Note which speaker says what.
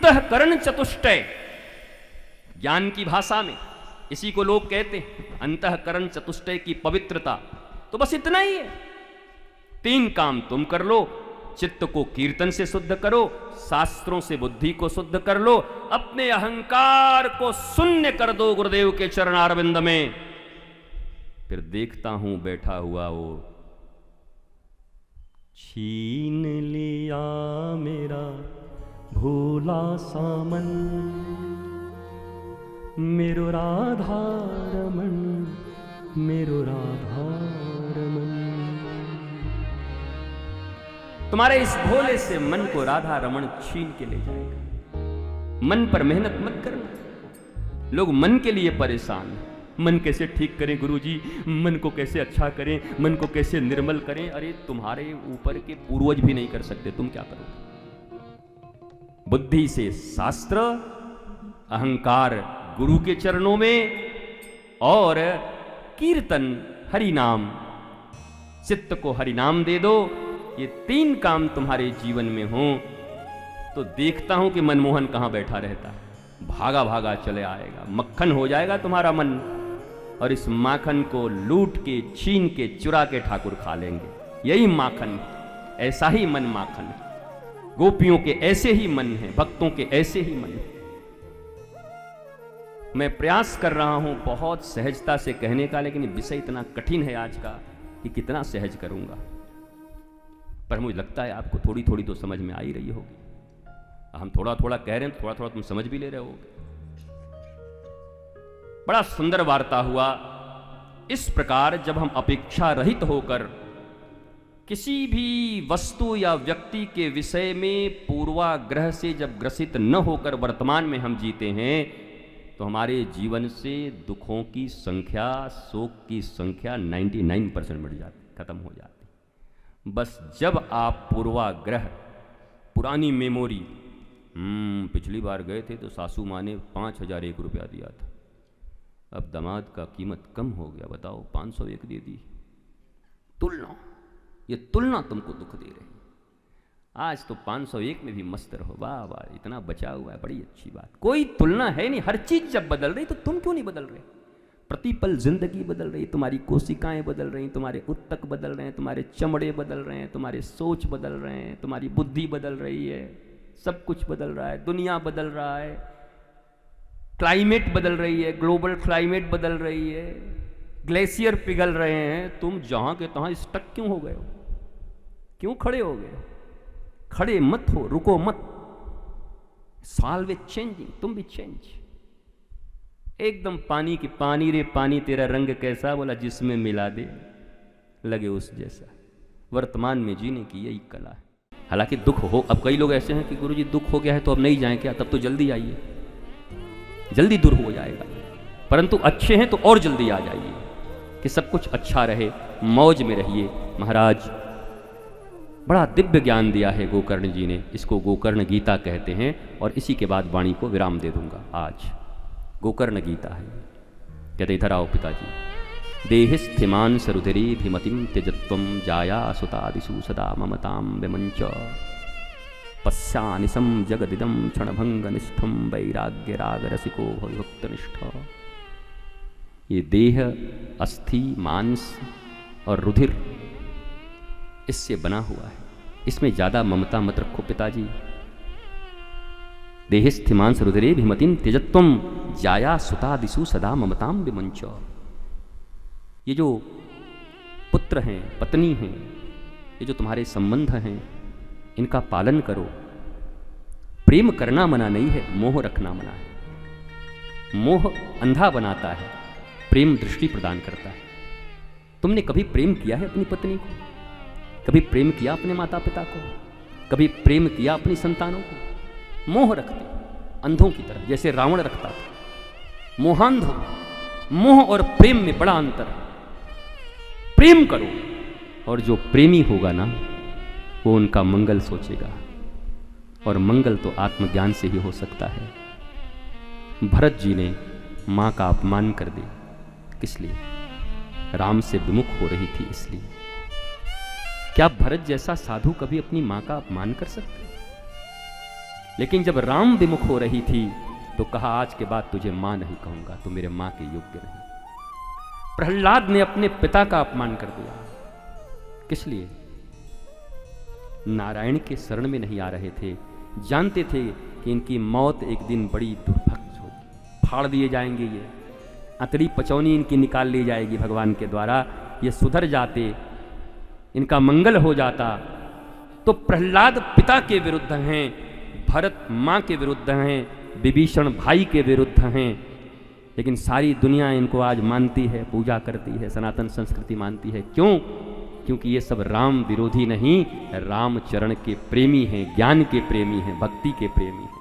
Speaker 1: अंतःकरण चतुष्टय, ज्ञान की भाषा में इसी को लोग कहते हैं, अंतःकरण चतुष्टय की पवित्रता। तो बस इतना ही है। 3 काम तुम कर लो, चित्त को कीर्तन से शुद्ध करो, शास्त्रों से बुद्धि को शुद्ध कर लो, अपने अहंकार को शून्य कर दो गुरुदेव के चरणारविंद में। फिर देखता हूं बैठा हुआ वो, छीन लिया मेरा भोला सामन, मेरो राधा रमन, मेरो राधा रमन। तुम्हारे इस भोले से मन को राधा रमन छीन के ले जाएगा। मन पर मेहनत मत करना। लोग मन के लिए परेशान हैं। मन कैसे ठीक करें गुरुजी, मन को कैसे अच्छा करें, मन को कैसे निर्मल करें। अरे तुम्हारे ऊपर के पूर्वज भी नहीं कर सकते, तुम क्या करोगे? बुद्धि से शास्त्र, अहंकार गुरु के चरणों में, और कीर्तन हरि नाम, चित्त को हरि नाम दे दो। ये 3 काम तुम्हारे जीवन में हो तो देखता हूं कि मनमोहन कहां बैठा रहता है, भागा भागा चले आएगा, मक्खन हो जाएगा तुम्हारा मन, और इस माखन को लूट के, छीन के, चुरा के ठाकुर खा लेंगे। यही माखन, ऐसा ही मन माखन है। गोपियों के ऐसे ही मन है, भक्तों के ऐसे ही मन है। मैं प्रयास कर रहा हूं बहुत सहजता से कहने का, लेकिन विषय इतना कठिन है आज का कि कितना सहज करूंगा। पर मुझे लगता है आपको थोड़ी थोड़ी तो समझ में आ ही रही होगी। हम थोड़ा थोड़ा कह रहे हैं, थोड़ा थोड़ा तुम समझ भी ले रहे होगे। बड़ा सुंदर वार्ता हुआ। इस प्रकार जब हम अपेक्षा रहित होकर किसी भी वस्तु या व्यक्ति के विषय में पूर्वाग्रह से जब ग्रसित न होकर वर्तमान में हम जीते हैं, तो हमारे जीवन से दुखों की संख्या, शोक की संख्या 99% मिट जाती, खत्म हो जाती। बस जब आप पूर्वाग्रह, पुरानी मेमोरी, पिछली बार गए थे तो सासू माँ ने 5001 रुपया दिया था, अब दामाद का कीमत कम हो गया, बताओ 501 दे दी। तुलना, ये तुलना तुमको दुख दे रही। आज तो 501 में भी मस्त रहो, वाह वाह, इतना बचा हुआ है, बड़ी अच्छी बात। कोई तुलना है नहीं। हर चीज जब बदल रही तो तुम क्यों नहीं बदल रहे? प्रतिपल जिंदगी बदल रही, तुम्हारी कोशिकाएं बदल रही, तुम्हारे उत्तक बदल रहे हैं, तुम्हारे चमड़े बदल रहे हैं, तुम्हारे सोच बदल रहे हैं, तुम्हारी बुद्धि बदल रही है, सब कुछ बदल रहा है, दुनिया बदल रहा है, क्लाइमेट बदल रही है, ग्लोबल क्लाइमेट बदल रही है, ग्लेशियर पिघल रहे हैं। तुम जहां के तहां स्टक क्यों हो गए हो? क्यों खड़े हो गए? खड़े मत हो, रुको मत। सॉल्व चेंजिंग, तुम भी चेंज। एकदम पानी की, पानी रे पानी तेरा रंग कैसा, बोला जिसमें मिला दे लगे उस जैसा। वर्तमान में जीने की यही कला है। हालांकि दुख हो, अब कई लोग ऐसे हैं कि गुरुजी दुख हो गया है तो अब नहीं जाएं क्या? तब तो जल्दी आइए, जल्दी दूर हो जाएगा। परंतु अच्छे हैं तो और जल्दी आ जाइए कि सब कुछ अच्छा रहे, मौज में रहिए। महाराज बड़ा दिव्य ज्ञान दिया है गोकर्ण जी ने, इसको गोकर्ण गीता कहते हैं। और इसी के बाद वाणी को विराम दे दूंगा। आज गोकर्ण गीता है। कहते इधर आओ पिताजी। देहिस्थिमान सरुधिरे भिमतिम त्यजत्वम जाया सुतादिषु सदा ममताम विमंच पश्यानिशम जगदिदम क्षणभंगनिष्ठम वैराग्य राग रसिको भक्तनिष्ठ। ये देह, अस्थि, मांस और रुधिर इससे बना हुआ है, इसमें ज्यादा ममता मत रखो पिताजी। देहिस्थिमांस रुधिरे भिमतिम त्यजत्वम जाया सुतादिषु सदा ममताम विमंच। ये जो पुत्र हैं, पत्नी हैं, ये जो तुम्हारे संबंध हैं, इनका पालन करो। प्रेम करना मना नहीं है, मोह रखना मना है। मोह अंधा बनाता है, प्रेम दृष्टि प्रदान करता है। तुमने कभी प्रेम किया है अपनी पत्नी को? कभी प्रेम किया अपने माता पिता को? कभी प्रेम किया अपनी संतानों को? मोह रखते अंधों की तरह, जैसे रावण रखता था। मोहांध, मोह और प्रेम में बड़ा अंतर है। प्रेम करो, और जो प्रेमी होगा ना, वो उनका मंगल सोचेगा, और मंगल तो आत्मज्ञान से ही हो सकता है। भरत जी ने मां का अपमान कर दिया, किस लिए? राम से विमुख हो रही थी इसलिए। क्या भरत जैसा साधु कभी अपनी मां का अपमान कर सकते? लेकिन जब राम विमुख हो रही थी तो कहा आज के बाद तुझे मां नहीं कहूंगा, तू मेरे मां के योग्य नहीं। प्रहलाद ने अपने पिता का अपमान कर दिया। किस लिए? नारायण के शरण में नहीं आ रहे थे, जानते थे कि इनकी मौत एक दिन बड़ी दुर्भक्ष होगी, फाड़ दिए जाएंगे, ये अतड़ी पचौनी इनकी निकाल ली जाएगी भगवान के द्वारा, ये सुधर जाते, इनका मंगल हो जाता। तो प्रहलाद पिता के विरुद्ध हैं, भरत माँ के विरुद्ध हैं, विभीषण भाई के विरुद्ध हैं, लेकिन सारी दुनिया इनको आज मानती है, पूजा करती है, सनातन संस्कृति मानती है। क्यों? क्योंकि ये सब राम विरोधी नहीं, राम चरण के प्रेमी हैं, ज्ञान के प्रेमी हैं, भक्ति के प्रेमी हैं।